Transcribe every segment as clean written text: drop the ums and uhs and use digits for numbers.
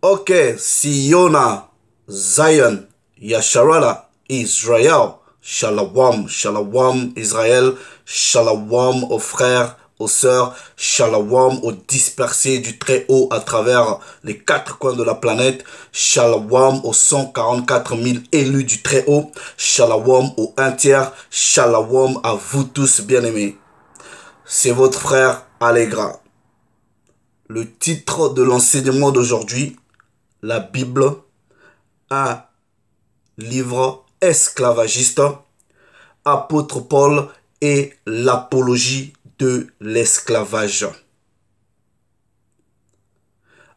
Ok, Siona, Zion, Yasharala, Israël, Shalom, Shalom, Israël, Shalom aux frères, aux sœurs, Shalom aux dispersés du Très-Haut à travers les quatre coins de la planète, Shalom aux 144 000 élus du Très-Haut, Shalom aux un tiers, Shalom à vous tous bien-aimés. C'est votre frère Allegra. Le titre de l'enseignement d'aujourd'hui, la Bible, un livre esclavagiste, apôtre Paul et l'apologie de l'esclavage.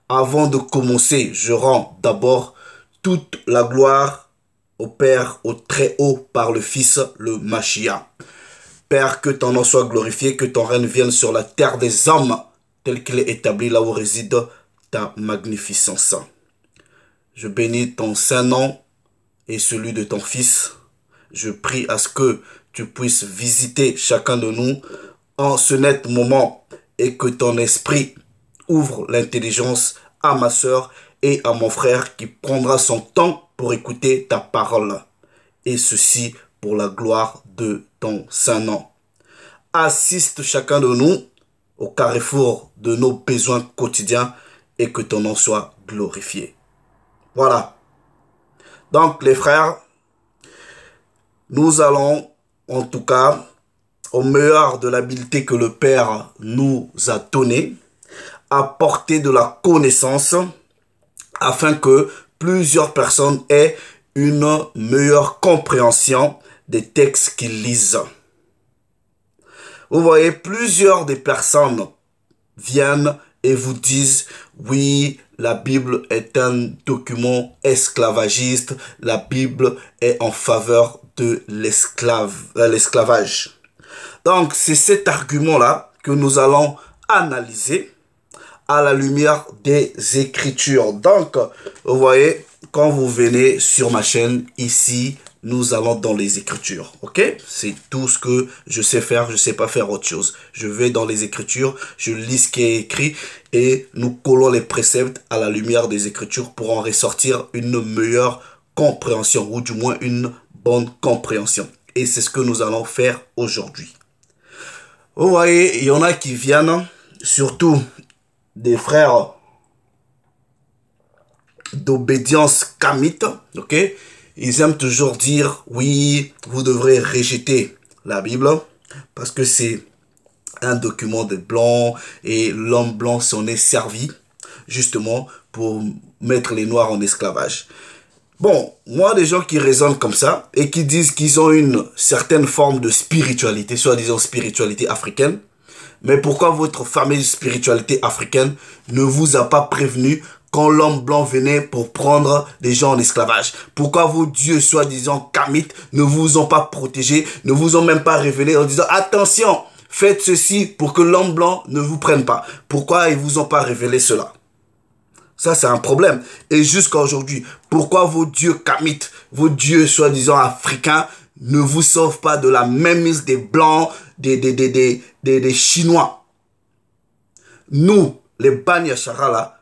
Avant de commencer, je rends d'abord toute la gloire au Père, au Très-Haut, par le Fils, le Mashiach. Père, que ton nom soit glorifié, que ton règne vienne sur la terre des hommes, tel qu'il est établi là où réside ta magnificence. Je bénis ton saint nom et celui de ton Fils. Je prie à ce que tu puisses visiter chacun de nous en ce net moment et que ton esprit ouvre l'intelligence à ma sœur et à mon frère qui prendra son temps pour écouter ta parole. Et ceci pour la gloire de ton saint nom. Assiste chacun de nous au carrefour de nos besoins quotidiens et que ton nom soit glorifié. Voilà. Donc les frères, nous allons en tout cas au meilleur de l'habileté que le Père nous a donnée, apporter de la connaissance afin que plusieurs personnes aient une meilleure compréhension des textes qu'ils lisent. Vous voyez, plusieurs des personnes viennent et vous disent, oui, la Bible est un document esclavagiste, la Bible est en faveur de l'esclavage. Donc, c'est cet argument-là que nous allons analyser à la lumière des Écritures. Donc, vous voyez, quand vous venez sur ma chaîne, ici, nous allons dans les Écritures, ok? C'est tout ce que je sais faire, je ne sais pas faire autre chose. Je vais dans les Écritures, je lis ce qui est écrit et nous collons les préceptes à la lumière des Écritures pour en ressortir une meilleure compréhension ou du moins une bonne compréhension. Et c'est ce que nous allons faire aujourd'hui. Vous voyez, il y en a qui viennent, surtout des frères d'obédience kamite, ok? Ils aiment toujours dire, oui, vous devrez rejeter la Bible parce que c'est un document de blanc et l'homme blanc s'en est servi justement pour mettre les noirs en esclavage. Bon, moi, des gens qui raisonnent comme ça et qui disent qu'ils ont une certaine forme de spiritualité, soi-disant spiritualité africaine, mais pourquoi votre fameuse spiritualité africaine ne vous a pas prévenu quand l'homme blanc venait pour prendre des gens en esclavage? Pourquoi vos dieux, soi-disant kamites, ne vous ont pas protégé, ne vous ont même pas révélé en disant « Attention, faites ceci pour que l'homme blanc ne vous prenne pas ». Pourquoi ils vous ont pas révélé cela? Ça, c'est un problème. Et jusqu'à aujourd'hui, pourquoi vos dieux kamites, vos dieux soi-disant africains, ne vous sauvent pas de la mainmise des blancs, des Chinois? Nous, les Bani Yashara, là,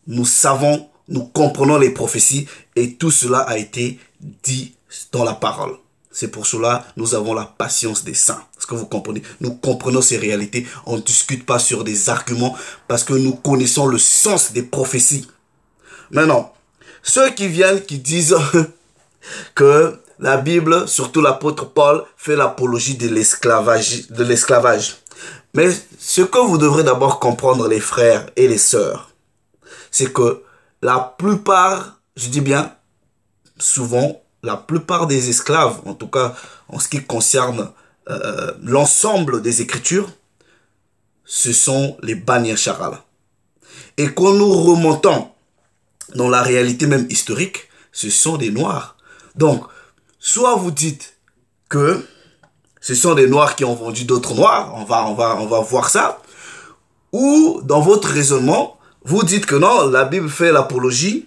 nous savons, nous comprenons les prophéties et tout cela a été dit dans la parole. C'est pour cela que nous avons la patience des saints. Est-ce que vous comprenez? Nous comprenons ces réalités. On ne discute pas sur des arguments parce que nous connaissons le sens des prophéties. Maintenant, ceux qui viennent, qui disent que la Bible, surtout l'apôtre Paul, fait l'apologie de l'esclavage. Mais ce que vous devrez d'abord comprendre, les frères et les sœurs, c'est que la plupart, je dis bien souvent, la plupart des esclaves, en tout cas en ce qui concerne l'ensemble des Écritures, ce sont les Bani Yashara. Et quand nous remontons dans la réalité même historique, ce sont des Noirs. Donc, soit vous dites que ce sont des Noirs qui ont vendu d'autres Noirs, on va voir ça, ou dans votre raisonnement, vous dites que non, la Bible fait l'apologie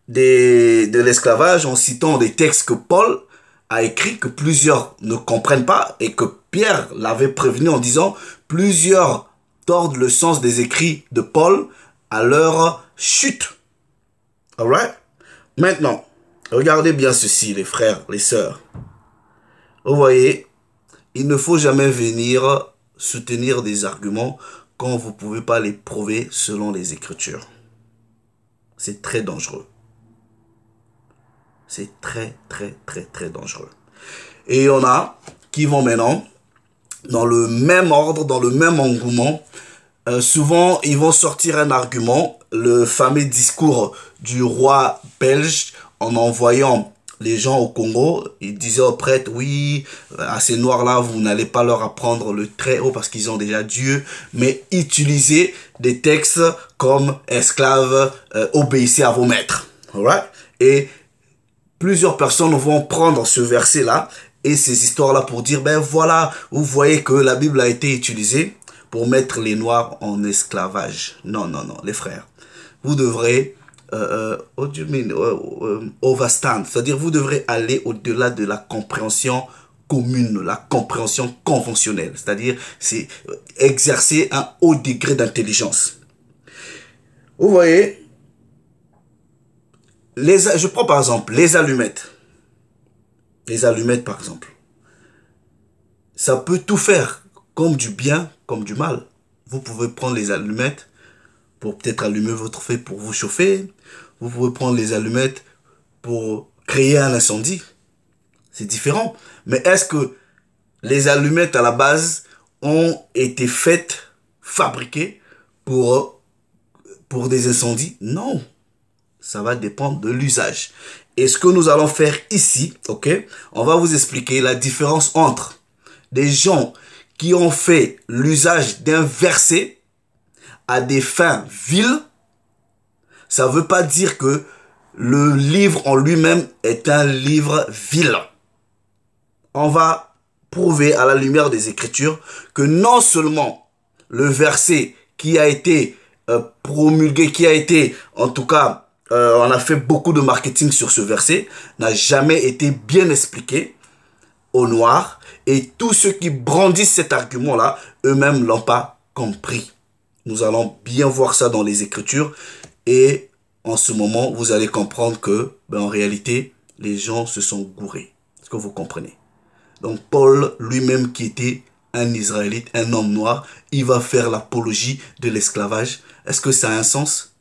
de l'esclavage en citant des textes que Paul a écrits que plusieurs ne comprennent pas et que Pierre l'avait prévenu en disant plusieurs tordent le sens des écrits de Paul à leur chute. Alright? Maintenant, regardez bien ceci, les frères, les sœurs. Vous voyez, il ne faut jamais venir soutenir des arguments quand vous ne pouvez pas les prouver selon les Écritures. C'est très dangereux. C'est très, très, très, très dangereux. Et il y en a qui vont maintenant, dans le même ordre, dans le même engouement, souvent, ils vont sortir un argument, le fameux discours du roi belge en envoyant les gens au Congo. Il disait aux prêtres, oui, à ces noirs-là, vous n'allez pas leur apprendre le très haut parce qu'ils ont déjà Dieu, mais utilisez des textes comme esclaves, obéissez à vos maîtres. Alright? Et plusieurs personnes vont prendre ce verset-là et ces histoires-là pour dire, ben voilà, vous voyez que la Bible a été utilisée pour mettre les Noirs en esclavage. Non, non, non, les frères. Vous devrez overstand, c'est-à-dire vous devrez aller au-delà de la compréhension commune, la compréhension conventionnelle, c'est-à-dire c'est exercer un haut degré d'intelligence. Vous voyez, je prends par exemple les allumettes. Les allumettes par exemple. Ça peut tout faire, comme du bien, comme du mal. Vous pouvez prendre les allumettes pour peut-être allumer votre feu pour vous chauffer. Vous pouvez prendre les allumettes pour créer un incendie. C'est différent. Mais est-ce que les allumettes à la base ont été faites, fabriquées pour des incendies? Non. Ça va dépendre de l'usage. Et ce que nous allons faire ici, ok, on va vous expliquer la différence entre des gens qui ont fait l'usage d'un verset à des fins viles. Ça ne veut pas dire que le livre en lui-même est un livre vil. On va prouver à la lumière des Écritures que non seulement le verset qui a été promulgué, qui a été, en tout cas, on a fait beaucoup de marketing sur ce verset, n'a jamais été bien expliqué aux Noirs, et tous ceux qui brandissent cet argument-là, eux-mêmes ne l'ont pas compris. Nous allons bien voir ça dans les Écritures, et en ce moment, vous allez comprendre que, en réalité, les gens se sont gourés. Est-ce que vous comprenez? Donc Paul, lui-même qui était un Israélite, un homme noir, il va faire l'apologie de l'esclavage. Est-ce que ça a un sens?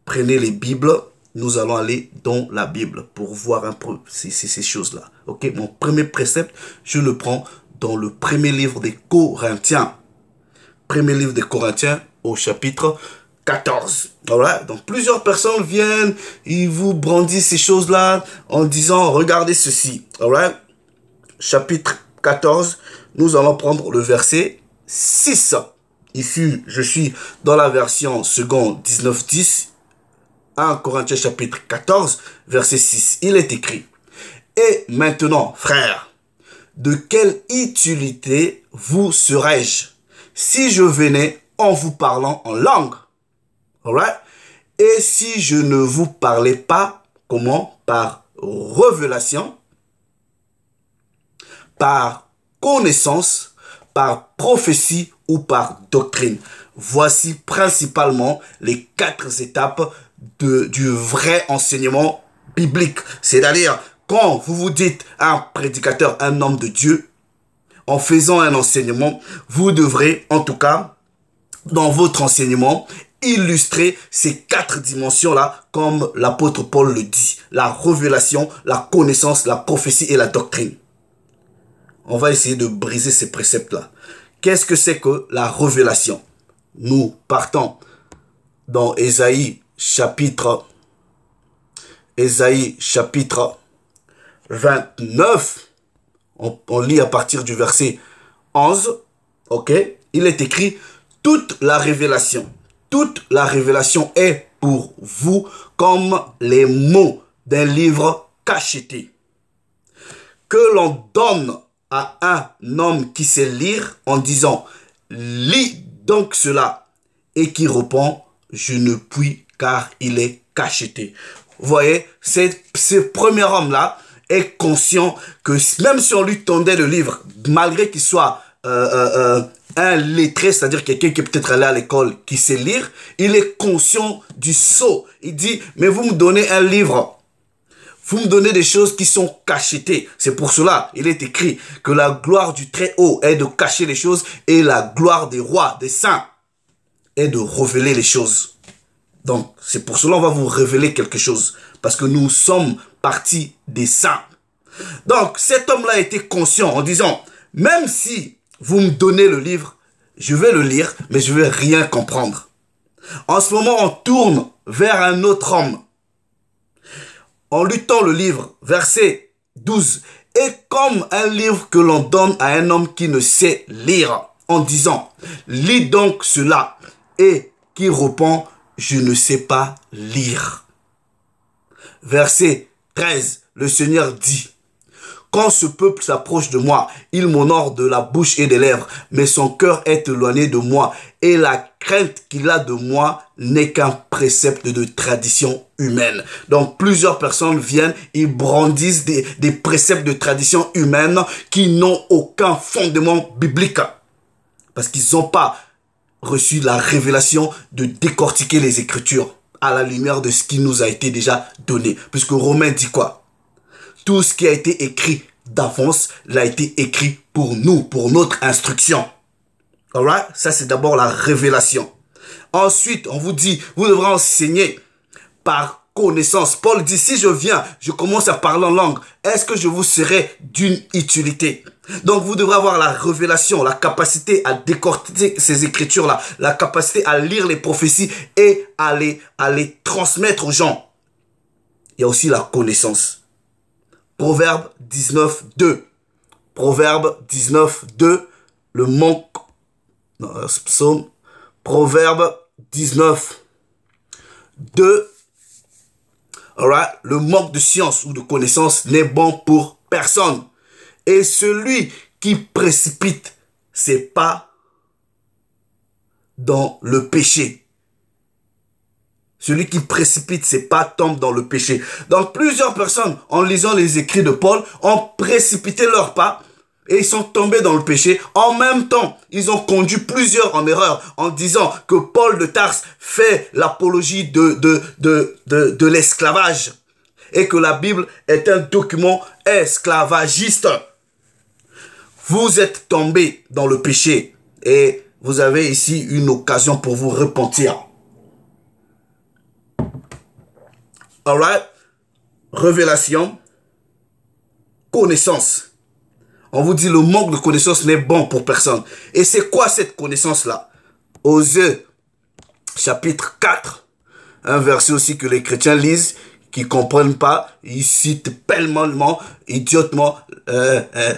Prenez les Bibles, nous allons aller dans la Bible pour voir un peu ces choses-là. Ok, mon premier précepte, je le prends dans le premier livre des Corinthiens. Premier livre des Corinthiens au chapitre 14. Voilà. Donc plusieurs personnes viennent, ils vous brandissent ces choses-là en disant, regardez ceci. Alright? Chapitre 14, nous allons prendre le verset 6. Ici, je suis dans la version seconde 1910. 1 Corinthiens chapitre 14, verset 6. Il est écrit, et maintenant, frères, de quelle utilité vous serais-je si je venais en vous parlant en langue? Alright? Et si je ne vous parlais pas, comment? Par révélation, par connaissance, par prophétie ou par doctrine. Voici principalement les 4 étapes du vrai enseignement biblique. C'est-à-dire, quand vous vous dites un prédicateur, un homme de Dieu, en faisant un enseignement, vous devrez, en tout cas, dans votre enseignement, illustrer ces 4 dimensions-là, comme l'apôtre Paul le dit. La révélation, la connaissance, la prophétie et la doctrine. On va essayer de briser ces préceptes-là. Qu'est-ce que c'est que la révélation? Nous partons dans Ésaïe chapitre 29. On lit à partir du verset 11. Ok? Il est écrit, toute la révélation est pour vous comme les mots d'un livre cacheté, que l'on donne à un homme qui sait lire en disant, lis donc cela, et qui répond, je ne puis car il est cacheté. Vous voyez, ce premier homme-là est conscient que même si on lui tendait le livre, malgré qu'il soit un lettré, c'est-à-dire quelqu'un qui est peut-être allé à l'école, qui sait lire, il est conscient du sceau. Il dit, mais vous me donnez un livre. Vous me donnez des choses qui sont cachetées. C'est pour cela, il est écrit que la gloire du Très-Haut est de cacher les choses et la gloire des rois, des saints, est de révéler les choses. Donc, c'est pour cela qu'on va vous révéler quelque chose. Parce que nous sommes partis des saints. Donc, cet homme-là était conscient en disant, même si vous me donnez le livre, je vais le lire, mais je ne vais rien comprendre. En ce moment, on tourne vers un autre homme. En lui tend le livre, verset 12. Et comme un livre que l'on donne à un homme qui ne sait lire, en disant, lis donc cela, et qui répond, je ne sais pas lire. Verset 13, le Seigneur dit, quand ce peuple s'approche de moi, il m'honore de la bouche et des lèvres, mais son cœur est éloigné de moi, et la crainte qu'il a de moi n'est qu'un précepte de tradition humaine. Donc plusieurs personnes viennent, ils brandissent des préceptes de tradition humaine qui n'ont aucun fondement biblique. Parce qu'ils n'ont pas reçu la révélation de décortiquer les Écritures à la lumière de ce qui nous a été déjà donné. Puisque Romains dit quoi? Tout ce qui a été écrit d'avance l'a été écrit pour nous, pour notre instruction. Alright? Ça, c'est d'abord la révélation. Ensuite, on vous dit, vous devrez enseigner par connaissance. Paul dit, si je viens, je commence à parler en langue, est-ce que je vous serai d'une utilité? Donc, vous devrez avoir la révélation, la capacité à décortiquer ces écritures-là, la capacité à lire les prophéties et à les transmettre aux gens. Il y a aussi la connaissance. Proverbe 19, 2. Proverbe 19, 2. Le manque. Non, psaume. Proverbe 19, 2. Alright. Le manque de science ou de connaissance n'est bon pour personne. Et celui qui précipite ses pas dans le péché. Celui qui précipite ses pas tombe dans le péché. Donc plusieurs personnes, en lisant les écrits de Paul, ont précipité leurs pas et ils sont tombés dans le péché. En même temps, ils ont conduit plusieurs en erreur en disant que Paul de Tarse fait l'apologie de l'esclavage et que la Bible est un document esclavagiste. Vous êtes tombés dans le péché et vous avez ici une occasion pour vous repentir. Alright, révélation, connaissance. On vous dit le manque de connaissance n'est bon pour personne. Et c'est quoi cette connaissance-là? Osée, chapitre 4, un verset aussi que les chrétiens lisent, qui ne comprennent pas, ils citent pêle-mêlement, idiotement,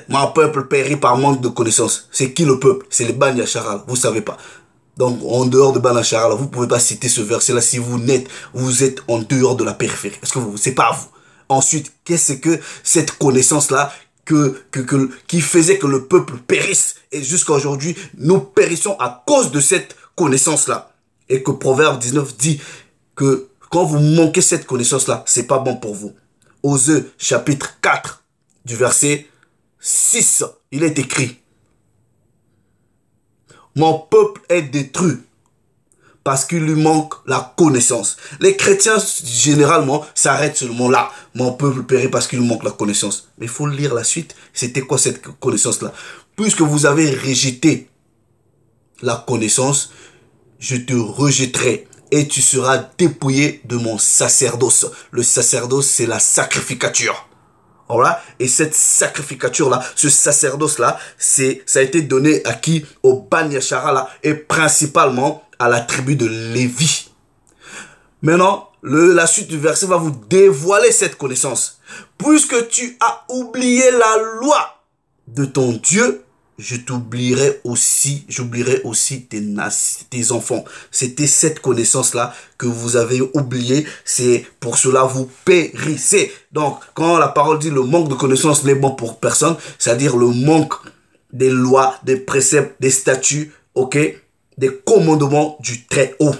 mon peuple périt par manque de connaissance. C'est qui le peuple? C'est les Bani Hacharal, vous ne savez pas. Donc, en dehors de Bani Hacharal, vous ne pouvez pas citer ce verset-là si vous êtes en dehors de la périphérie. Est-ce que c'est pas vous? Ensuite, qu'est-ce que cette connaissance-là qui faisait que le peuple périsse? Et jusqu'à aujourd'hui, nous périssons à cause de cette connaissance-là. Et que Proverbe 19 dit que quand vous manquez cette connaissance-là, c'est pas bon pour vous. Osée, chapitre 4, du verset 6, il est écrit: mon peuple est détruit parce qu'il lui manque la connaissance. Les chrétiens, généralement, s'arrêtent seulement là. Mon peuple périt parce qu'il lui manque la connaissance. Mais il faut lire la suite. C'était quoi cette connaissance-là? Puisque vous avez rejeté la connaissance, je te rejetterai et tu seras dépouillé de mon sacerdoce. Le sacerdoce, c'est la sacrificature. Voilà. Et cette sacrificature-là, ce sacerdoce-là, ça a été donné à qui? Au Bani Hacharal et principalement à la tribu de Lévi. Maintenant, la suite du verset va vous dévoiler cette connaissance. Puisque tu as oublié la loi de ton Dieu, j'oublierai aussi tes enfants. C'était cette connaissance-là que vous avez oubliée. C'est pour cela vous périssez. Donc, quand la parole dit le manque de connaissance n'est bon pour personne, c'est-à-dire le manque des lois, des préceptes, des statuts, ok, des commandements du Très-Haut.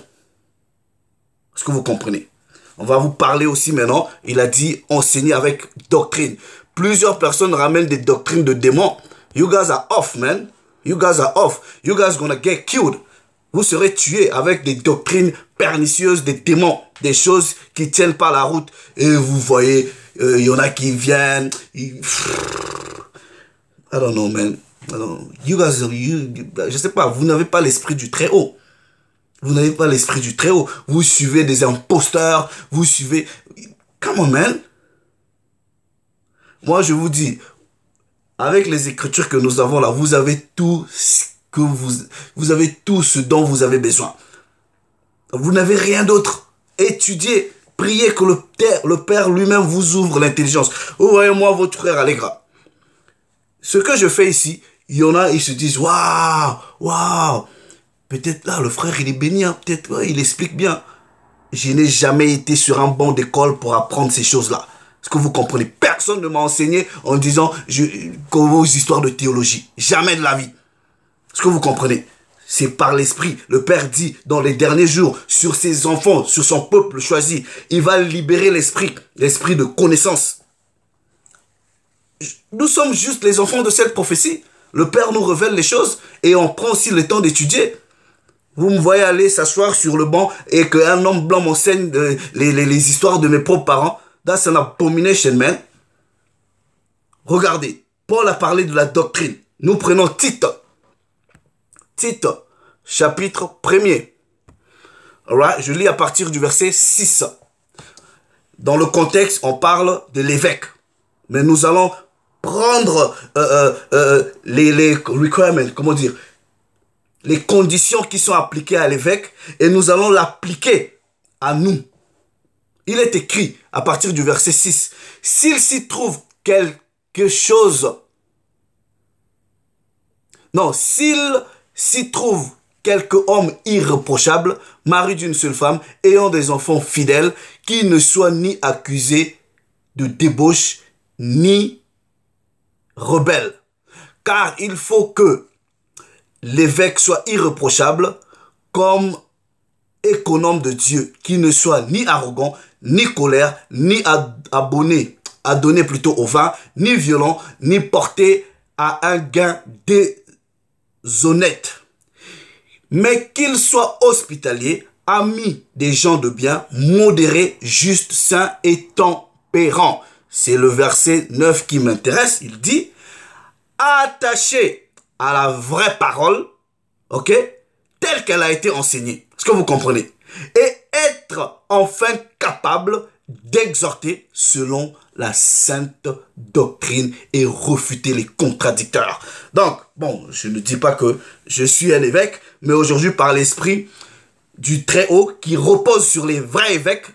Est-ce que vous comprenez? On va vous parler aussi maintenant. Il a dit enseigner avec doctrine. Plusieurs personnes ramènent des doctrines de démons. You guys are off, man. You guys are off. You guys gonna get killed. Vous serez tués avec des doctrines pernicieuses, des démons, des choses qui tiennent pas la route. Et vous voyez, il y en a qui viennent. I don't know, man. You guys, je sais pas, vous n'avez pas l'esprit du Très-Haut. Vous n'avez pas l'esprit du Très-Haut. Vous suivez des imposteurs. Vous suivez... Come on, man. Moi, je vous dis, avec les écritures que nous avons là, vous avez tout ce que vous avez tout ce dont vous avez besoin. Vous n'avez rien d'autre. Étudiez, priez que le Père lui-même vous ouvre l'intelligence. Vous voyez, moi, votre frère Allegra. Ce que je fais ici, il y en a, ils se disent, waouh, waouh. Peut-être là, le frère, il est béni, hein. Peut-être, ouais, il explique bien. Je n'ai jamais été sur un banc d'école pour apprendre ces choses-là. Est-ce que vous comprenez? Personne ne m'a enseigné en disant vos histoires de théologie. Jamais de la vie. Est-ce que vous comprenez? C'est par l'esprit. Le Père dit dans les derniers jours sur ses enfants, sur son peuple choisi, il va libérer l'esprit de connaissance. Nous sommes juste les enfants de cette prophétie. Le Père nous révèle les choses et on prend aussi le temps d'étudier. Vous me voyez aller s'asseoir sur le banc et qu'un homme blanc m'enseigne les histoires de mes propres parents. That's an abomination, man. Regardez, Paul a parlé de la doctrine. Nous prenons Tite. Tite, chapitre 1er. Alright, je lis à partir du verset 6. Dans le contexte, on parle de l'évêque. Mais nous allons prendre les requirements, comment dire, les conditions qui sont appliquées à l'évêque et nous allons l'appliquer à nous. Il est écrit à partir du verset 6. S'il s'y trouve quelque chose, non, s'il s'y trouve quelque homme irréprochable, mari d'une seule femme, ayant des enfants fidèles, qui ne soit ni accusé de débauche, ni rebelle. Car il faut que l'évêque soit irréprochable comme économe de Dieu, qui ne soit ni arrogant, ni colère, ni adonné plutôt au vin, ni violent, ni porté à un gain déshonnête. Mais qu'il soit hospitalier, ami des gens de bien, modéré, juste, saint et tempérant. C'est le verset 9 qui m'intéresse. Il dit, attaché à la vraie parole, ok, telle qu'elle a été enseignée. Est-ce que vous comprenez? Et être enfin capable d'exhorter selon la sainte doctrine et refuter les contradicteurs. Donc, bon, je ne dis pas que je suis un évêque, mais aujourd'hui, par l'esprit du Très-Haut, qui repose sur les vrais évêques,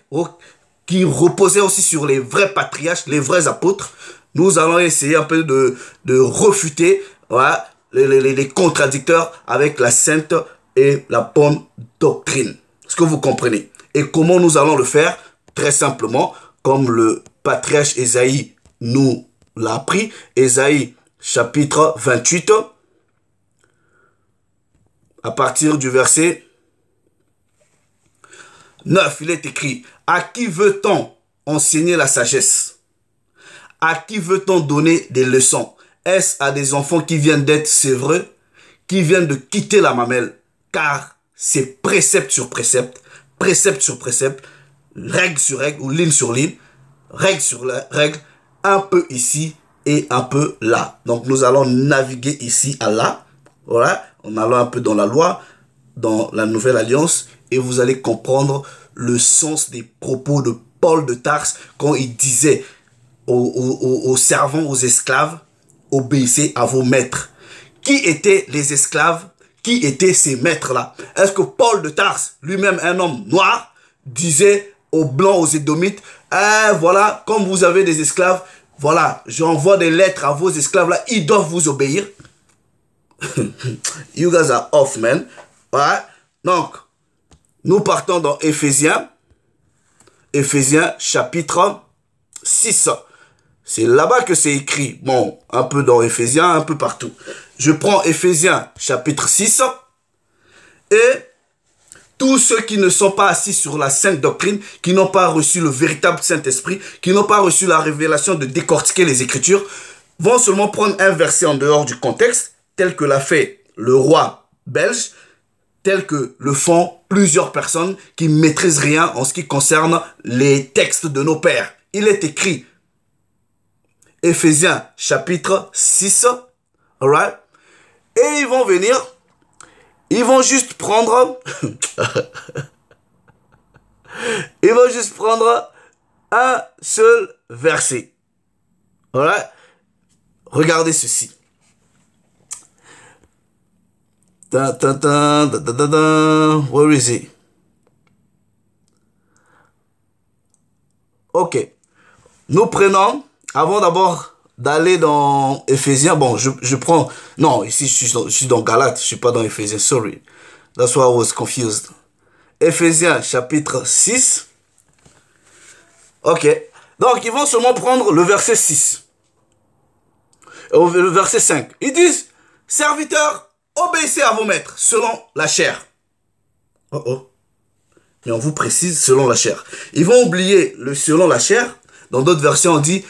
qui reposait aussi sur les vrais patriarches, les vrais apôtres, nous allons essayer un peu de refuter, voilà, les contradicteurs avec la sainte et la bonne doctrine. Est-ce que vous comprenez? Et comment nous allons le faire? Très simplement, comme le patriarche Ésaïe nous l'a appris. Ésaïe chapitre 28, à partir du verset 9, il est écrit, « À qui veut-on enseigner la sagesse? À qui veut-on donner des leçons? Est-ce à des enfants qui viennent d'être sévreux, qui viennent de quitter la mamelle? Car c'est précepte sur précepte, règle sur règle ou ligne sur ligne, règle sur règle, un peu ici et un peu là. Donc nous allons naviguer ici à là, voilà, en allant un peu dans la loi, dans la nouvelle alliance, et vous allez comprendre le sens des propos de Paul de Tarse quand il disait aux servants, aux esclaves, obéissez à vos maîtres. Qui étaient les esclaves? Qui étaient ces maîtres-là? Est-ce que Paul de Tarse, lui-même un homme noir, disait aux blancs, aux édomites, voilà, comme vous avez des esclaves, voilà, j'envoie des lettres à vos esclaves-là, ils doivent vous obéir. You guys are off, man. Ouais. Donc, nous partons dans Éphésiens chapitre 6. C'est là-bas que c'est écrit. Bon, un peu dans Éphésiens, un peu partout. Je prends Éphésiens chapitre 6. Et tous ceux qui ne sont pas assis sur la sainte doctrine, qui n'ont pas reçu le véritable Saint-Esprit, qui n'ont pas reçu la révélation de décortiquer les Écritures, vont seulement prendre un verset en dehors du contexte, tel que l'a fait le roi belge, tel que le font plusieurs personnes qui ne maîtrisent rien en ce qui concerne les textes de nos pères. Il est écrit, Éphésiens chapitre 6, alright? Et ils vont venir, ils vont juste prendre, ils vont juste prendre un seul verset. Alright? Regardez ceci. Where is it? Ok. Nous prenons, avant d'abord d'aller dans Éphésiens, bon, je prends, non, ici je suis dans Galates, je suis pas dans Éphésiens, sorry. That's why I was confused. Éphésiens chapitre 6. Ok. Donc, ils vont seulement prendre le verset 6. Le verset 5. Ils disent, serviteurs, obéissez à vos maîtres, selon la chair. Oh oh. Mais on vous précise, selon la chair. Ils vont oublier le selon la chair. Dans d'autres versions, on dit,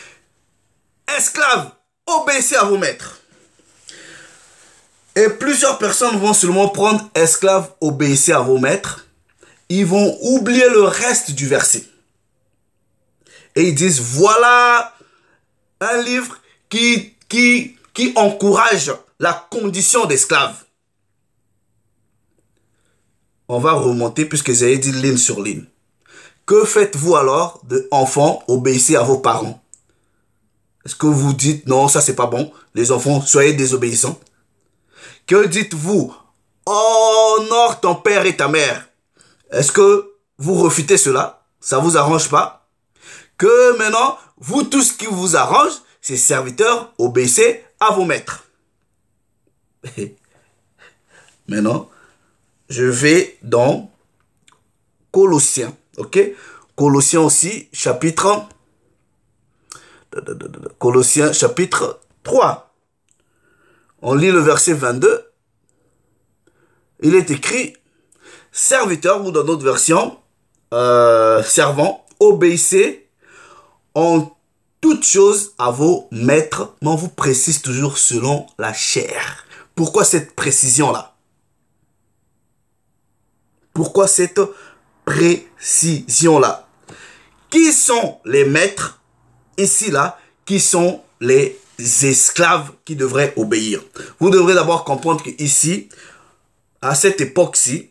esclaves, obéissez à vos maîtres. Et plusieurs personnes vont seulement prendre esclaves, obéissez à vos maîtres. Ils vont oublier le reste du verset. Et ils disent, voilà un livre qui encourage la condition d'esclave. On va remonter puisque j'ai dit ligne sur ligne. Que faites-vous alors de enfants, obéissez à vos parents? Est-ce que vous dites, non, ça c'est pas bon, les enfants, soyez désobéissants? Que dites-vous? Honore ton père et ta mère. Est-ce que vous refutez cela? Ça vous arrange pas? Que maintenant, vous, tout ce qui vous arrange, c'est serviteurs, obéissez à vos maîtres. Maintenant, je vais dans Colossiens, ok? Colossiens aussi, Colossiens chapitre 3. On lit le verset 22. Il est écrit, serviteurs, ou dans d'autres versions, servants, obéissez en toutes choses à vos maîtres, mais on vous précise toujours selon la chair. Pourquoi cette précision-là? Pourquoi cette précision-là? Qui sont les maîtres ici, là? Qui sont les esclaves qui devraient obéir? Vous devrez d'abord comprendre qu'ici, à cette époque-ci,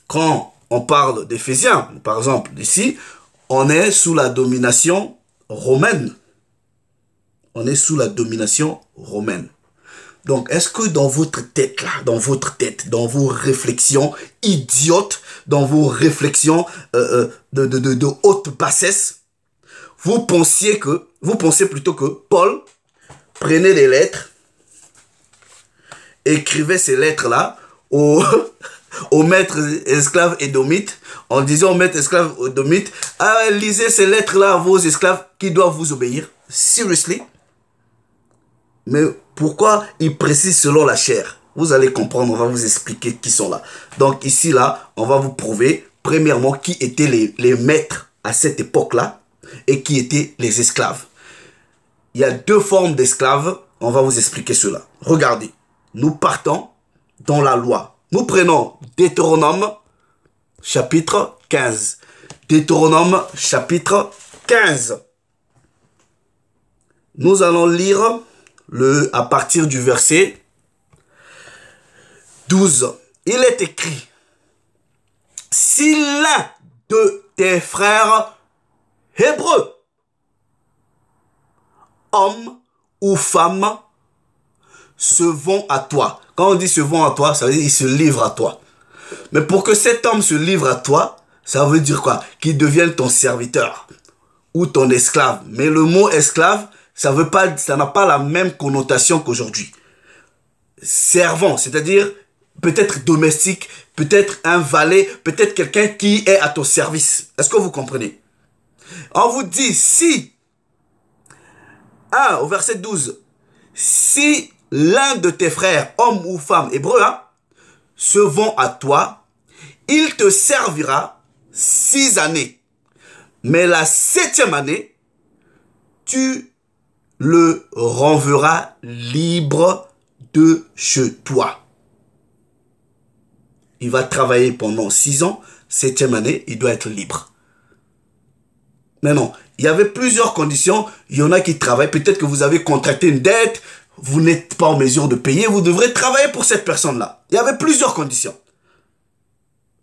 quand on parle d'Éphésiens, par exemple, ici, on est sous la domination romaine. On est sous la domination romaine. Donc, est-ce que dans votre tête, là, dans vos réflexions idiotes, dans vos réflexions de haute bassesse, vous pensiez plutôt que Paul prenait des lettres, écrivait ces lettres-là aux maîtres esclaves édomites, en disant aux maîtres esclaves édomites, lisez ces lettres-là à vos esclaves qui doivent vous obéir. Seriously? Mais pourquoi il précise selon la chair? Vous allez comprendre, on va vous expliquer qui sont là. Donc ici, là, on va vous prouver, premièrement, qui étaient les maîtres à cette époque-là et qui étaient les esclaves. Il y a deux formes d'esclaves, on va vous expliquer cela. Regardez, nous partons dans la loi. Nous prenons Deutéronome chapitre 15. Deutéronome chapitre 15. Nous allons lire à partir du verset 12. Il est écrit, si l'un de tes frères hébreux, homme ou femme, se vend à toi. Quand on dit se vend à toi, ça veut dire il se livre à toi. Mais pour que cet homme se livre à toi, ça veut dire quoi? Qu'il devienne ton serviteur ou ton esclave. Mais le mot esclave, ça n'a pas la même connotation qu'aujourd'hui. Servant, c'est-à-dire peut-être domestique, peut-être un valet, peut-être quelqu'un qui est à ton service. Est-ce que vous comprenez? On vous dit si, au verset 12, si l'un de tes frères, homme ou femme, hébreu, se vend à toi, il te servira 6 années. Mais la 7e année, tu le renverras libre de chez toi. il va travailler pendant 6 ans, 7e année, il doit être libre. Mais non, il y avait plusieurs conditions. Il y en a qui travaillent. Peut-être que vous avez contracté une dette, vous n'êtes pas en mesure de payer, vous devrez travailler pour cette personne-là. Il y avait plusieurs conditions.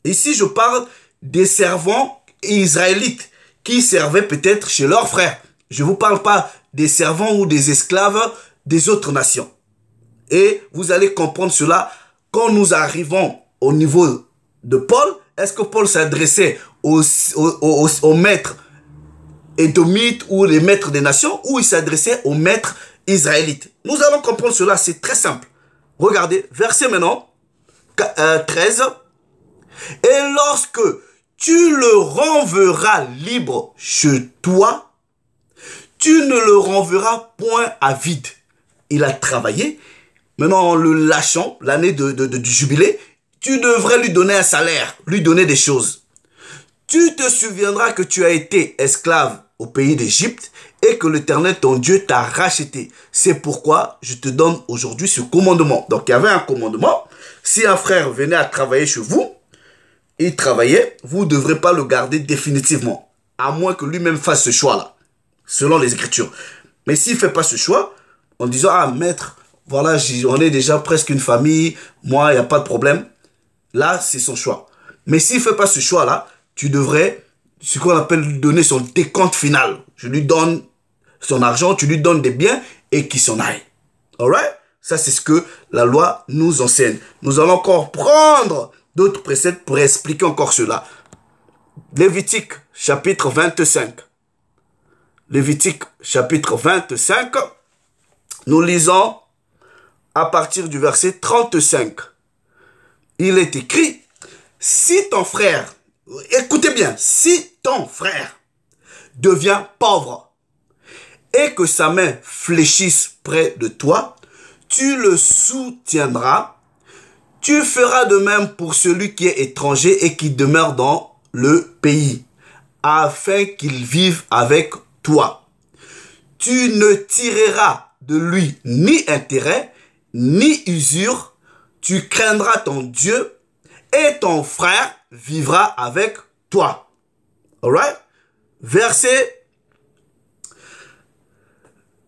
Ici, je parle des servants israélites qui servaient peut-être chez leurs frères. Je ne vous parle pas des servants ou des esclaves des autres nations. Et vous allez comprendre cela quand nous arrivons au niveau de Paul. Est-ce que Paul s'adressait aux maîtres édomites ou les maîtres des nations, ou il s'adressait aux maîtres israélites? Nous allons comprendre cela, c'est très simple. Regardez, verset maintenant 13. Et lorsque tu le renverras libre chez toi, tu ne le renverras point à vide. Il a travaillé. Maintenant, en le lâchant, l'année du jubilé, tu devrais lui donner un salaire, lui donner des choses. Tu te souviendras que tu as été esclave au pays d'Égypte et que l'Éternel, ton Dieu, t'a racheté. C'est pourquoi je te donne aujourd'hui ce commandement. Donc, il y avait un commandement. Si un frère venait à travailler chez vous, il travaillait, vous ne devrez pas le garder définitivement, à moins que lui-même fasse ce choix-là, selon les Écritures. Mais s'il ne fait pas ce choix, en disant, ah, maître, voilà, on est déjà presque une famille, moi, il n'y a pas de problème. Là, c'est son choix. Mais s'il ne fait pas ce choix-là, tu devrais, ce qu'on appelle, lui donner son décompte final. Je lui donne son argent, tu lui donnes des biens et qu'il s'en aille. Alright? Ça, c'est ce que la loi nous enseigne. Nous allons encore prendre d'autres préceptes pour expliquer encore cela. Lévitique, chapitre 25. Lévitique, chapitre 25. Nous lisons à partir du verset 35. Il est écrit, si ton frère, écoutez bien, si ton frère devient pauvre et que sa main fléchisse près de toi, tu le soutiendras. Tu feras de même pour celui qui est étranger et qui demeure dans le pays, afin qu'il vive avec toi. Tu ne tireras de lui ni intérêt, ni usure. Tu craindras ton Dieu et ton frère vivra avec toi. Alright? Verset.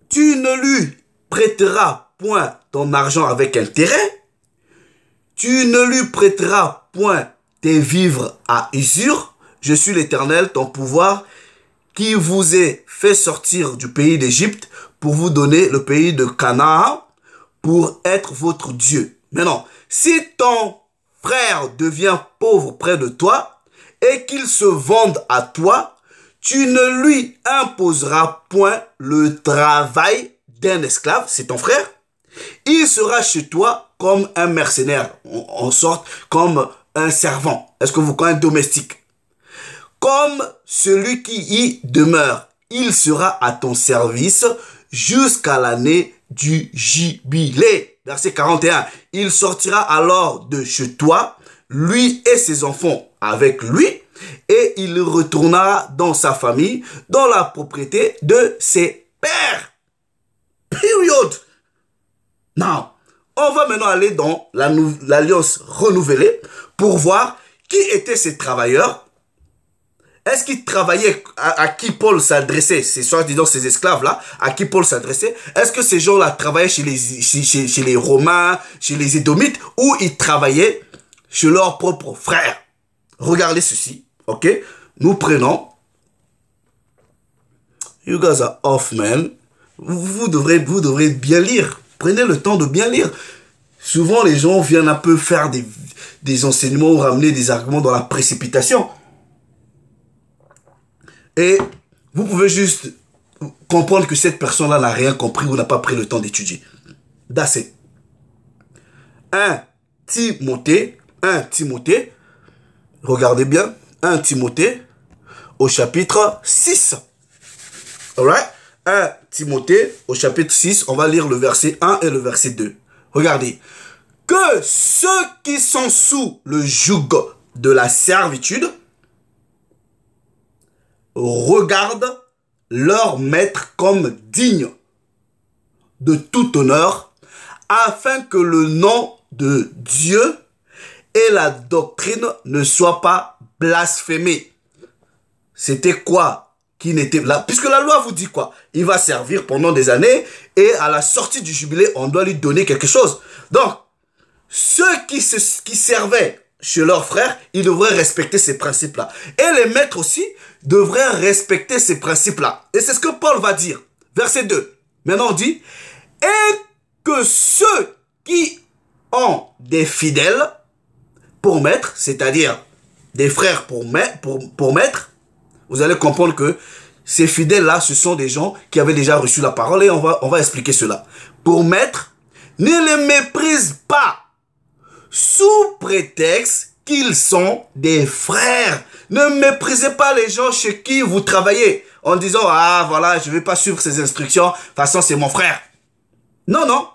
Tu ne lui prêteras point ton argent avec intérêt. Tu ne lui prêteras point tes vivres à usure. Je suis l'Éternel, ton pouvoir, qui vous ai fait sortir du pays d'Égypte pour vous donner le pays de Canaan pour être votre Dieu. Maintenant, si ton frère devient pauvre près de toi et qu'il se vende à toi, tu ne lui imposeras point le travail d'un esclave, c'est ton frère. Il sera chez toi comme un mercenaire, en sorte comme un servant. Est-ce que vous connaissez un domestique? Comme celui qui y demeure, il sera à ton service jusqu'à l'année du jubilé. Verset 41. Il sortira alors de chez toi, lui et ses enfants avec lui, et il retournera dans sa famille, dans la propriété de ses pères. Period. Now, on va maintenant aller dans l'alliance renouvelée pour voir qui étaient ces travailleurs. Est-ce qu'ils travaillaient à qui Paul s'adressait, ces soi-disant ces esclaves-là, à qui Paul s'adressait? Est-ce que ces gens-là travaillaient chez les Romains, chez les Édomites, ou ils travaillaient chez leurs propres frères? Regardez ceci, ok? Nous prenons. You guys are off, man. Vous devrez bien lire. Prenez le temps de bien lire. Souvent, les gens viennent un peu faire des enseignements ou ramener des arguments dans la précipitation. Et vous pouvez juste comprendre que cette personne-là n'a rien compris ou n'a pas pris le temps d'étudier. That's it. 1 Timothée, regardez bien, 1 Timothée au chapitre 6. Alright? 1 Timothée au chapitre 6, on va lire le verset 1 et le verset 2. Regardez. Que ceux qui sont sous le joug de la servitude regardent leur maître comme digne de tout honneur, afin que le nom de Dieu et la doctrine ne soit pas blasphémée. C'était quoi qui n'était là? Puisque la loi vous dit quoi? Il va servir pendant des années et à la sortie du jubilé, on doit lui donner quelque chose. Donc, ceux qui servaient chez leurs frères, ils devraient respecter ces principes-là. Et les maîtres aussi devraient respecter ces principes-là. Et c'est ce que Paul va dire. Verset 2. Maintenant on dit, et que ceux qui ont des fidèles pour maître, c'est-à-dire des frères pour maître, vous allez comprendre que ces fidèles-là, ce sont des gens qui avaient déjà reçu la parole et on va expliquer cela. Pour maître, ne les méprise pas sous prétexte qu'ils sont des frères. Ne méprisez pas les gens chez qui vous travaillez en disant, ah voilà, je ne vais pas suivre ces instructions, de toute façon c'est mon frère. Non, non.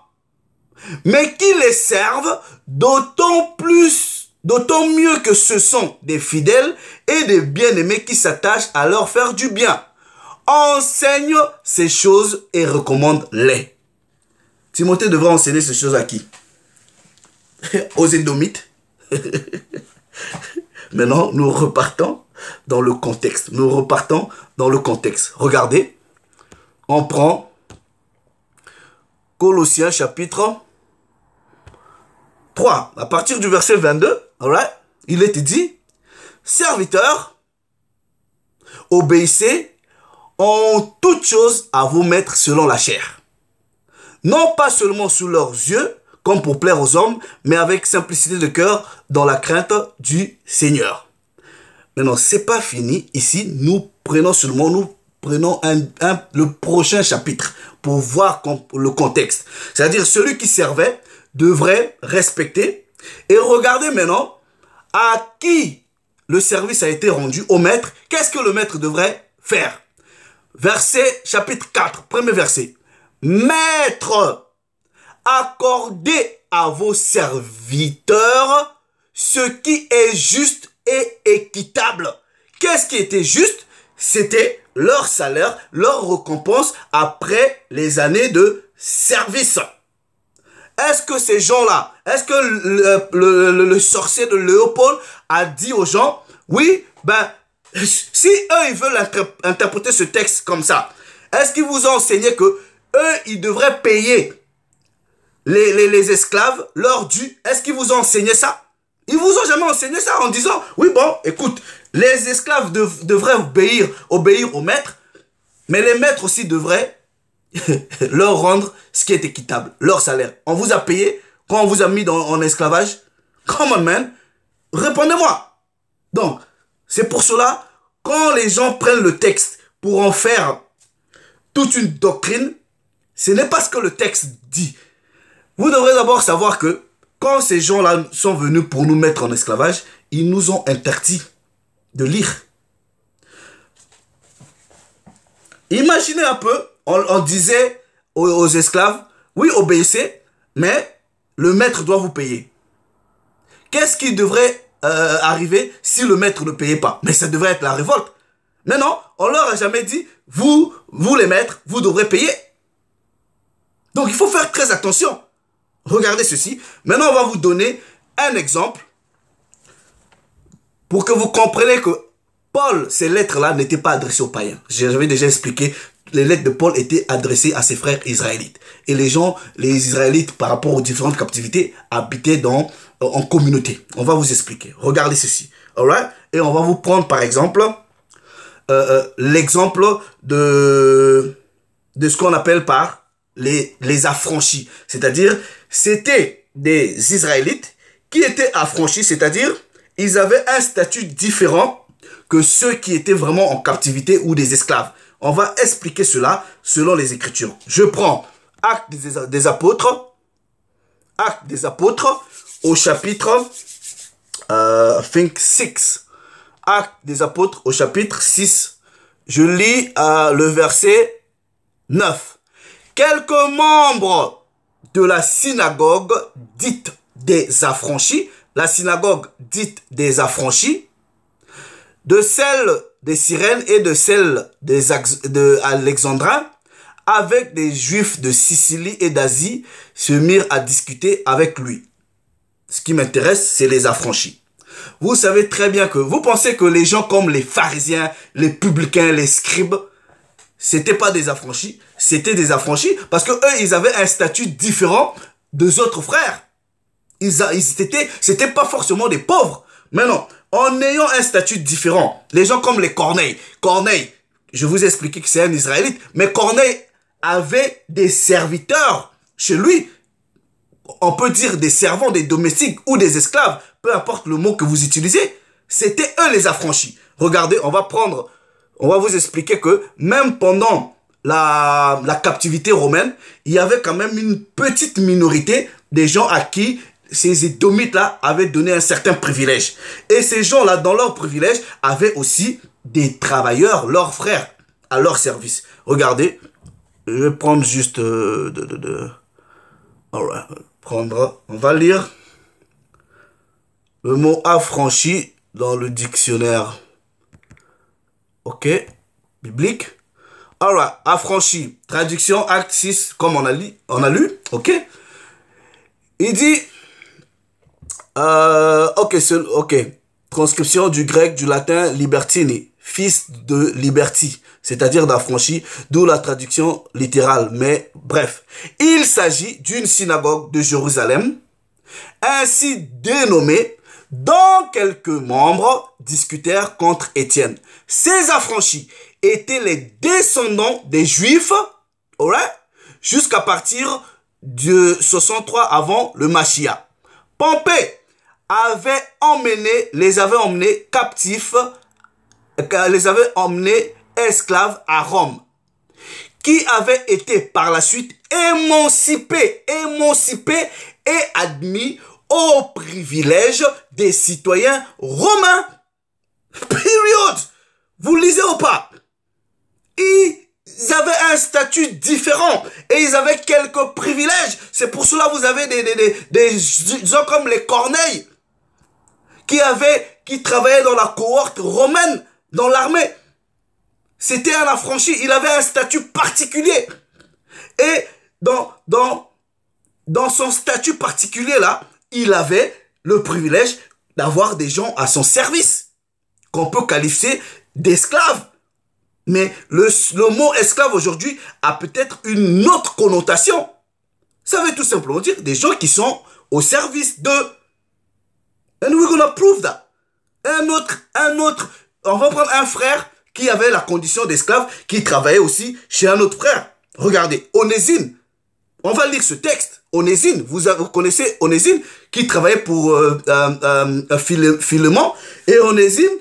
Mais qui les servent d'autant mieux que ce sont des fidèles et des bien-aimés qui s'attachent à leur faire du bien. Enseigne ces choses et recommande-les. Timothée devrait enseigner ces choses à qui? Aux Édomites. Maintenant, nous repartons dans le contexte. Regardez, on prend Colossiens chapitre 3, à partir du verset 22, alright, il est dit, serviteurs, obéissez en toutes choses à vos maîtres selon la chair. Non pas seulement sous leurs yeux, comme pour plaire aux hommes, mais avec simplicité de cœur, dans la crainte du Seigneur. Maintenant, c'est pas fini. Ici, nous prenons le prochain chapitre pour voir le contexte. C'est-à-dire, celui qui servait devrait respecter. Et regardez maintenant à qui le service a été rendu, au maître. Qu'est-ce que le maître devrait faire? Verset, chapitre 4, premier verset. Maître, accordez à vos serviteurs ce qui est juste et équitable. Qu'est-ce qui était juste? C'était leur salaire, leur récompense après les années de service. Est-ce que ces gens-là, est-ce que le sorcier de Léopold a dit aux gens, oui, ben, si eux, ils veulent interpréter ce texte comme ça, est-ce qu'ils vous ont enseigné que eux, ils devraient payer les esclaves leur dû? Est-ce qu'ils vous ont enseigné ça? Ils vous ont jamais enseigné ça en disant, oui, bon, écoute, les esclaves devraient obéir aux maîtres, mais les maîtres aussi devraient leur rendre ce qui est équitable, leur salaire. On vous a payé quand on vous a mis en esclavage? Come on, man. Répondez-moi. Donc, c'est pour cela, quand les gens prennent le texte pour en faire toute une doctrine, ce n'est pas ce que le texte dit. Vous devrez d'abord savoir que quand ces gens-là sont venus pour nous mettre en esclavage, ils nous ont interdit de lire. Imaginez un peu, on disait aux esclaves, oui, obéissez, mais le maître doit vous payer. Qu'est-ce qui devrait arriver si le maître ne payait pas? Mais ça devrait être la révolte. Mais non, on leur a jamais dit, vous les maîtres, vous devrez payer. Donc il faut faire très attention. Regardez ceci. Maintenant, on va vous donner un exemple pour que vous compreniez que Paul, ces lettres-là n'étaient pas adressées aux païens. J'avais déjà expliqué, les lettres de Paul étaient adressées à ses frères israélites. Et les Israélites, par rapport aux différentes captivités, habitaient en communauté. On va vous expliquer. Regardez ceci. Alright? Et on va vous prendre, par exemple, l'exemple de ce qu'on appelle par les affranchis. C'est-à-dire, c'était des Israélites qui étaient affranchis, c'est-à-dire, ils avaient un statut différent que ceux qui étaient vraiment en captivité ou des esclaves. On va expliquer cela selon les Écritures. Je prends Actes des Apôtres, au chapitre 6. Actes des Apôtres au chapitre 6. Je lis le verset 9. Quelques membres de la synagogue dite des affranchis, la synagogue dite des affranchis, de celle des Cyrènes et de celle de Alexandrin, avec des Juifs de Sicile et d'Asie, se mirent à discuter avec lui. ce qui m'intéresse, c'est les affranchis. Vous savez très bien que vous pensez que les gens comme les pharisiens, les publicains, les scribes, c'était pas des affranchis, c'était des affranchis parce que eux, ils avaient un statut différent des autres frères. C'était pas forcément des pauvres. Mais non, en ayant un statut différent, les gens comme les Corneille, je vous ai expliqué que c'est un Israélite, mais Corneille avait des serviteurs chez lui. On peut dire des servants, des domestiques ou des esclaves, peu importe le mot que vous utilisez. C'était eux les affranchis. Regardez, on va vous expliquer que même pendant la captivité romaine, il y avait quand même une petite minorité des gens à qui ces Édomites-là avaient donné un certain privilège. Et ces gens-là, dans leur privilège, avaient aussi des travailleurs, leurs frères, à leur service. Regardez, je vais prendre juste Alright. On va lire le mot affranchi dans le dictionnaire. Ok, biblique. Alright, affranchi. Traduction, acte 6, comme on a lu. Ok. Il dit, ok. Transcription du grec, du latin, libertini, fils de liberty, c'est-à-dire d'affranchi, d'où la traduction littérale. Mais bref, il s'agit d'une synagogue de Jérusalem, ainsi dénommée, dont quelques membres discutèrent contre Étienne. Ces affranchis étaient les descendants des Juifs, alright, jusqu'à partir de 63 avant le Mashiach. Pompée les avait emmenés captifs, les avait emmenés esclaves à Rome, qui avaient été par la suite émancipés et admis au privilège des citoyens romains. Period. Vous lisez ou pas? Ils avaient un statut différent et ils avaient quelques privilèges. C'est pour cela que vous avez des gens comme les Corneille qui travaillaient dans la cohorte romaine, dans l'armée. C'était un affranchi, il avait un statut particulier. Et dans son statut particulier là, il avait le privilège d'avoir des gens à son service, qu'on peut qualifier d'esclaves. Mais le mot esclave aujourd'hui a peut-être une autre connotation. Ça veut tout simplement dire des gens qui sont au service d'eux. And we're gonna prove that. Un autre, on va prendre un frère qui avait la condition d'esclave, qui travaillait aussi chez un autre frère. Regardez, Onésime. On va lire ce texte. Onésime, vous connaissez Onésime, qui travaillait pour Philémon. Et Onésime,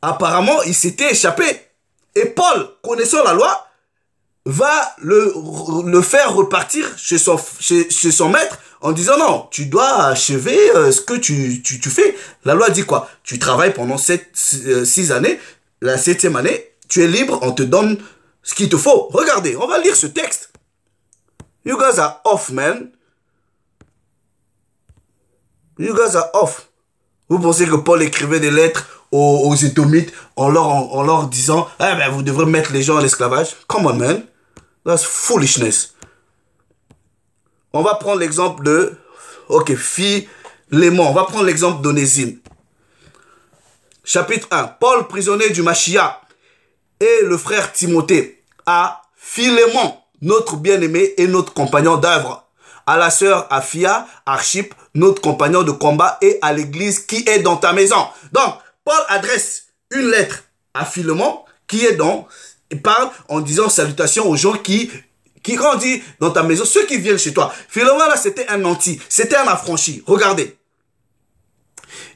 apparemment, il s'était échappé. Et Paul, connaissant la loi, va le faire repartir chez son maître en disant non, tu dois achever ce que tu fais. La loi dit quoi? Tu travailles pendant 6 années, la 7e année, tu es libre, on te donne ce qu'il te faut. Regardez, on va lire ce texte. You guys are off, man. You guys are off. Vous pensez que Paul écrivait des lettres aux Édomites en leur disant « Eh ben, vous devrez mettre les gens en esclavage. » Come on, man. That's foolishness. On va prendre l'exemple de... Ok, Philémon. On va prendre l'exemple d'Onésime. Chapitre 1. Paul, prisonnier du Mashiach, et le frère Timothée à Philémon, notre bien-aimé et notre compagnon d'œuvre, à la sœur Aphia, Archip, notre compagnon de combat, et à l'église qui est dans ta maison. Donc, Paul adresse une lettre à Philémon il parle en disant salutations aux gens qui grandissent dans ta maison, ceux qui viennent chez toi. Philémon là, c'était un nanti, c'était un affranchi. Regardez.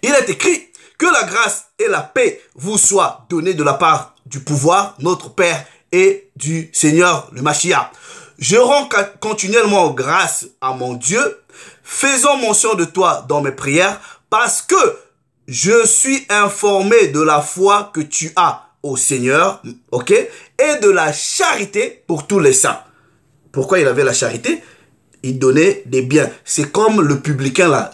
Il est écrit que la grâce et la paix vous soient données de la part du pouvoir, notre Père et du Seigneur, le Mashiach. Je rends continuellement grâce à mon Dieu, faisant mention de toi dans mes prières, parce que je suis informé de la foi que tu as au Seigneur, ok, et de la charité pour tous les saints. Pourquoi il avait la charité? Il donnait des biens. C'est comme le publicain là,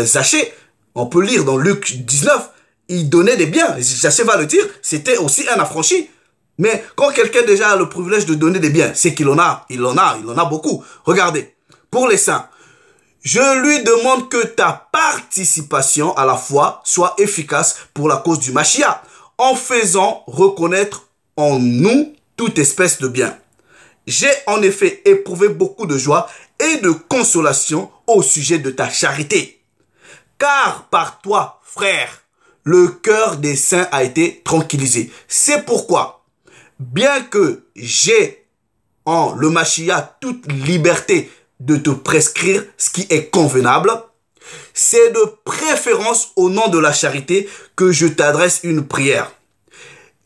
Zachée. On peut lire dans Luc 19, il donnait des biens. Zachée va le dire, c'était aussi un affranchi. Mais quand quelqu'un déjà a le privilège de donner des biens, c'est qu'il en a beaucoup. Regardez, pour les saints, Je lui demande que ta participation à la foi soit efficace pour la cause du Mashiach, en faisant reconnaître en nous toute espèce de bien. J'ai en effet éprouvé beaucoup de joie et de consolation au sujet de ta charité. Car par toi, frère, le cœur des saints a été tranquillisé. C'est pourquoi, bien que j'ai en le Mashiach toute liberté de te prescrire ce qui est convenable, c'est de préférence au nom de la charité que je t'adresse une prière.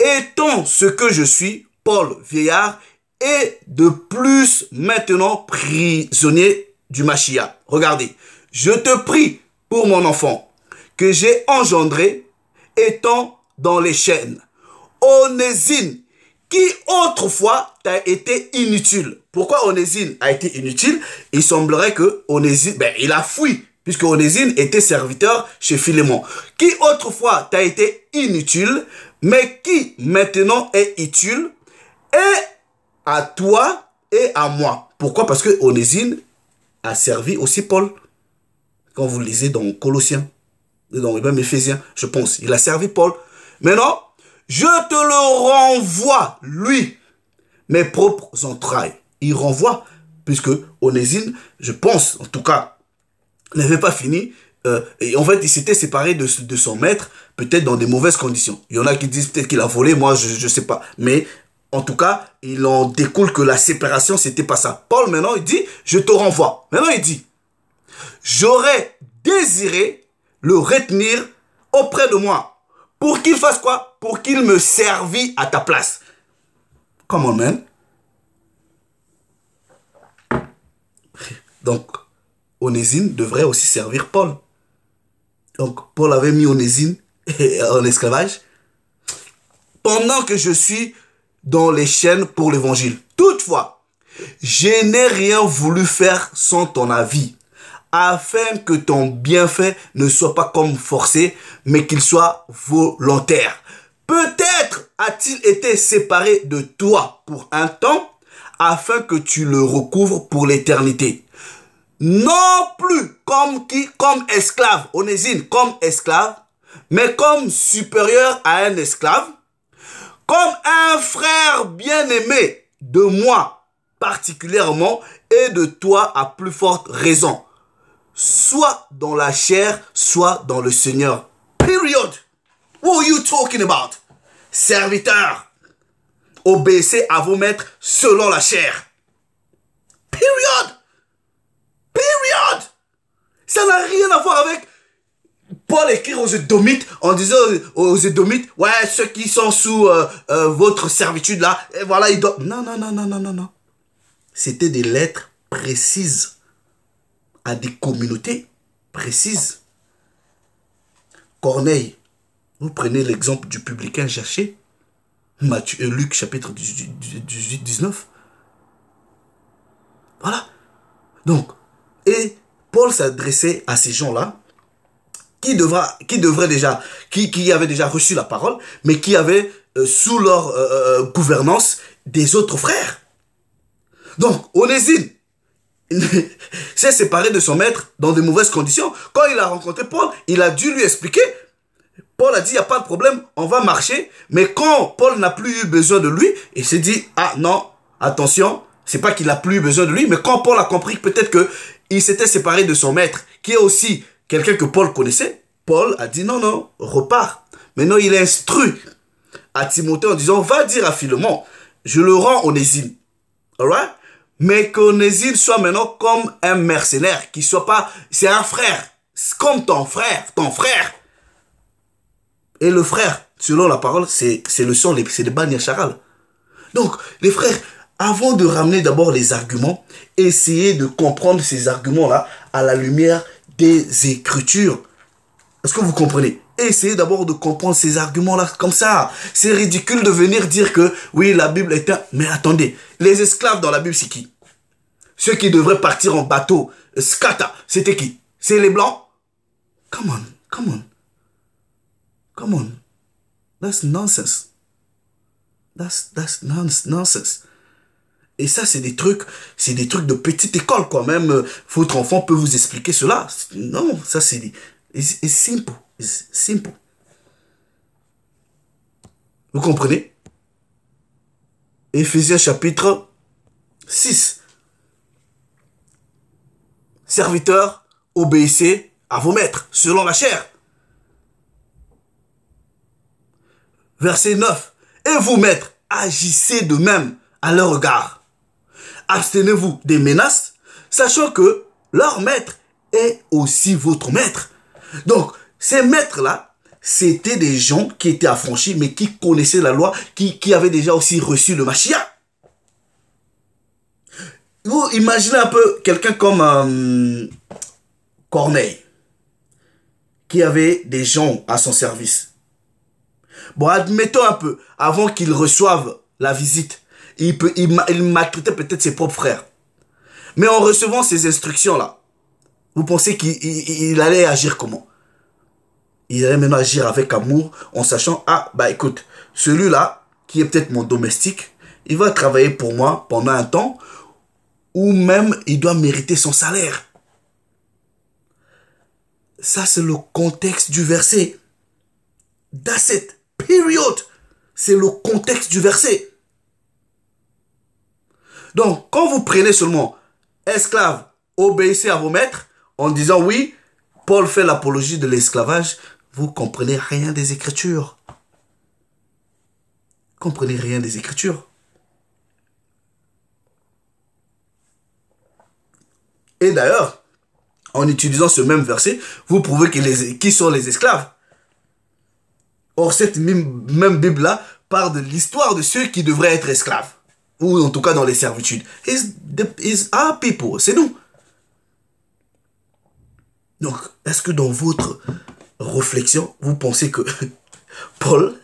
Étant ce que je suis, Paul, vieillard, et de plus maintenant prisonnier du Mashiach. Regardez, je te prie pour mon enfant que j'ai engendré étant dans les chaînes. Onésime, qui autrefois t'a été inutile. Pourquoi Onésime a été inutile? Il semblerait que Onésime, il a fui, puisque Onésime était serviteur chez Philémon. Qui autrefois t'a été inutile, mais qui maintenant est utile, et à toi et à moi. Pourquoi? Parce que Onésime a servi aussi Paul. Quand vous lisez dans Colossiens, dans même Éphésiens, je pense, il a servi Paul. Maintenant, je te le renvoie, lui, mes propres entrailles. Il renvoie, puisque Onésime, je pense, en tout cas, n'avait pas fini. Et en fait, il s'était séparé de son maître, peut-être dans des mauvaises conditions. Il y en a qui disent peut-être qu'il a volé, moi, je ne sais pas. Mais en tout cas, il en découle que la séparation, c'était pas ça. Paul, maintenant, il dit, je te renvoie. Maintenant, il dit, j'aurais désiré le retenir auprès de moi. Pour qu'il fasse quoi? Pour qu'il me servit à ta place. Come on, man. Donc, Onésime devrait aussi servir Paul. Donc, Paul avait mis Onésime en esclavage. Pendant que je suis dans les chaînes pour l'évangile. Toutefois, je n'ai rien voulu faire sans ton avis, afin que ton bienfait ne soit pas comme forcé, mais qu'il soit volontaire. Peut-être a-t-il été séparé de toi pour un temps, afin que tu le recouvres pour l'éternité. Non plus comme esclave, Onésime, comme esclave, mais comme supérieur à un esclave, comme un frère bien-aimé de moi particulièrement et de toi à plus forte raison, soit dans la chair, soit dans le Seigneur. Period. What are you talking about? Serviteurs, obéissez à vos maîtres selon la chair. Period. Period. Ça n'a rien à voir avec Paul écrit aux Édomites en disant aux Édomites, ouais, ceux qui sont sous votre servitude là, et voilà, ils doivent... Non, non, non, non, non, non, non. C'était des lettres précises à des communautés précises. Corneille, vous prenez l'exemple du publicain Jaché, Luc chapitre 18, 19. Voilà. Donc, et Paul s'adressait à ces gens-là qui avaient déjà reçu la parole, mais qui avaient sous leur gouvernance des autres frères. Donc, Onésime s'est séparé de son maître dans de mauvaises conditions. Quand il a rencontré Paul, il a dû lui expliquer. Paul a dit, il n'y a pas de problème, on va marcher. Mais quand Paul n'a plus eu besoin de lui, il s'est dit, ah non, attention, c'est pas qu'il n'a plus eu besoin de lui, mais quand Paul a compris peut-être qu'il s'était séparé de son maître, qui est aussi quelqu'un que Paul connaissait, Paul a dit, non, non, repars. Maintenant, il instruit à Timothée en disant, va dire à Philémon, je le rends Onésime. Alright? Mais qu'Onésime soit maintenant comme un mercenaire, qu'il soit pas, c'est un frère, c'est comme ton frère. Et le frère, selon la parole, c'est le sang, c'est le Bani Hacharal. Donc, les frères, avant de ramener d'abord les arguments, essayez de comprendre ces arguments-là à la lumière des Écritures. Est-ce que vous comprenez? Essayez d'abord de comprendre ces arguments-là comme ça. C'est ridicule de venir dire que, oui, la Bible est un... Mais attendez, les esclaves dans la Bible, c'est qui? Ceux qui devraient partir en bateau, Skata, c'était qui? C'est les Blancs? Come on. That's nonsense. That's nonsense. Et ça, c'est des trucs de petite école, quoi. Même votre enfant peut vous expliquer cela. Non, ça, c'est... It's simple. It's simple. Vous comprenez? Éphésiens chapitre 6. Serviteurs, obéissez à vos maîtres, selon la chair. Verset 9. Et vous, maîtres, agissez de même à leur regard. Abstenez-vous des menaces, sachant que leur maître est aussi votre maître. Donc, ces maîtres-là, c'était des gens qui étaient affranchis, mais qui connaissaient la loi, qui avaient déjà aussi reçu le Mashiach. Vous imaginez un peu quelqu'un comme Corneille, qui avait des gens à son service. Bon, admettons un peu, avant qu'il reçoive la visite, il maltraitait peut-être ses propres frères. Mais en recevant ces instructions-là, vous pensez qu'il allait agir comment? Il allait maintenant agir avec amour, en sachant, ah, bah écoute, celui-là, qui est peut-être mon domestique, il va travailler pour moi pendant un temps, ou même il doit mériter son salaire. Ça, c'est le contexte du verset. That's it. Period. C'est le contexte du verset. Donc, quand vous prenez seulement esclaves, obéissez à vos maîtres, en disant oui, Paul fait l'apologie de l'esclavage, vous comprenez rien des Écritures. Comprenez rien des Écritures. Et d'ailleurs, en utilisant ce même verset, vous prouvez qui sont les esclaves. Or, cette même Bible-là parle de l'histoire de ceux qui devraient être esclaves. Ou en tout cas dans les servitudes. It's our people, c'est nous. Donc, est-ce que dans votre réflexion, vous pensez que Paul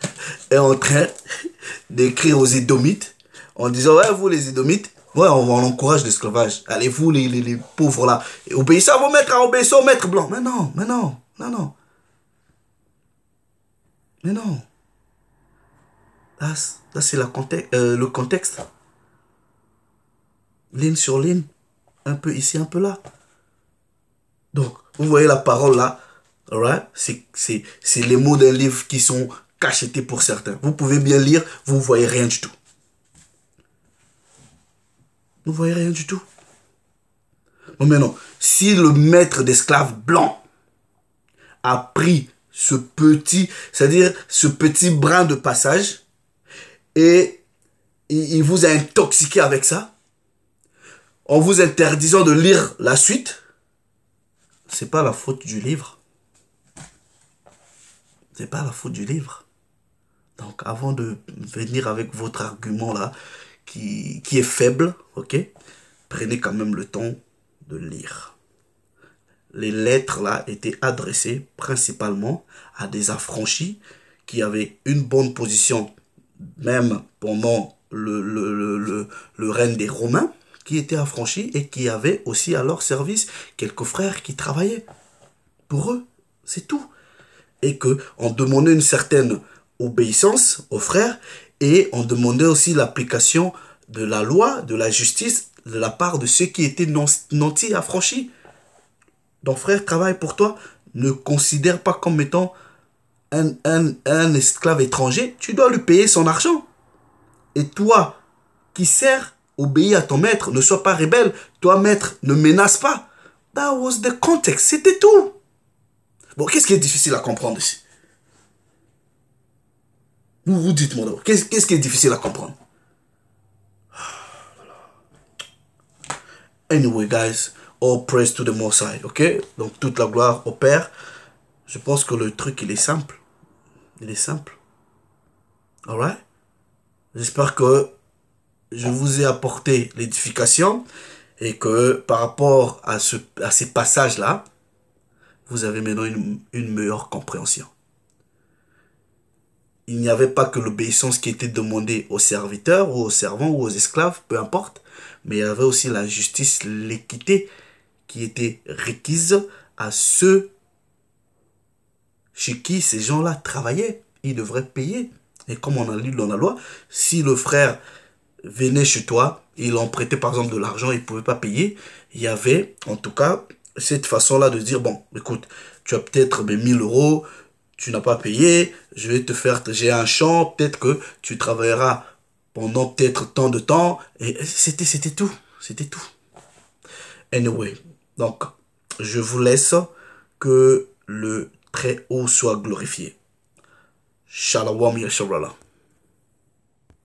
est en train d'écrire aux Édomites en disant, ouais, vous les Édomites, ouais, on encourage l'esclavage. Allez, vous les pauvres là, obéissez à vos maîtres, obéissez aux maîtres blancs. Mais non, mais non, non, non. Mais non. Là c'est le contexte. Ligne sur ligne. Un peu ici, un peu là. Donc, vous voyez la parole là. Right? C'est les mots d'un livre qui sont cachetés pour certains. Vous pouvez bien lire, vous ne voyez rien du tout. Vous ne voyez rien du tout. Bon, maintenant, si le maître d'esclaves blanc a pris ce petit, c'est-à-dire ce petit brin de passage, et il vous a intoxiqué avec ça, en vous interdisant de lire la suite, c'est pas la faute du livre. C'est pas la faute du livre. Donc, avant de venir avec votre argument là, qui est faible, ok, prenez quand même le temps de lire. Les lettres là étaient adressées principalement à des affranchis qui avaient une bonne position, même pendant le règne des Romains, qui étaient affranchis et qui avaient aussi à leur service quelques frères qui travaillaient pour eux. C'est tout. Et qu'on demandait une certaine obéissance aux frères et on demandait aussi l'application de la loi, de la justice de la part de ceux qui étaient nantis affranchis. Donc frère travaille pour toi, ne considère pas comme étant un esclave étranger, tu dois lui payer son argent. Et toi qui sers, obéis à ton maître, ne sois pas rebelle, toi maître, ne menace pas. That was the context, c'était tout. Bon, qu'est-ce qui est difficile à comprendre ici? Vous dites-moi d'abord, qu'est-ce qui est difficile à comprendre? Anyway, guys, all praise to the Most High, ok? Donc, toute la gloire au Père. Je pense que le truc, il est simple. Il est simple. Alright? J'espère que je vous ai apporté l'édification et que par rapport à ces passages-là, vous avez maintenant une meilleure compréhension. Il n'y avait pas que l'obéissance qui était demandée aux serviteurs ou aux servants ou aux esclaves, peu importe, mais il y avait aussi la justice, l'équité qui était requise à ceux chez qui ces gens-là travaillaient. Ils devraient payer. Et comme on a lu dans la loi, si le frère venait chez toi ils ont prêté par exemple de l'argent, ils ne pouvaient pas payer. Il y avait en tout cas cette façon-là de dire, bon, écoute, tu as peut-être 1000 euros, tu n'as pas payé, je vais te faire, j'ai un champ, peut-être que tu travailleras pendant peut-être tant de temps. Et c'était tout, c'était tout. Anyway, donc, je vous laisse, que le Très-Haut soit glorifié. Shalom Yasharallah.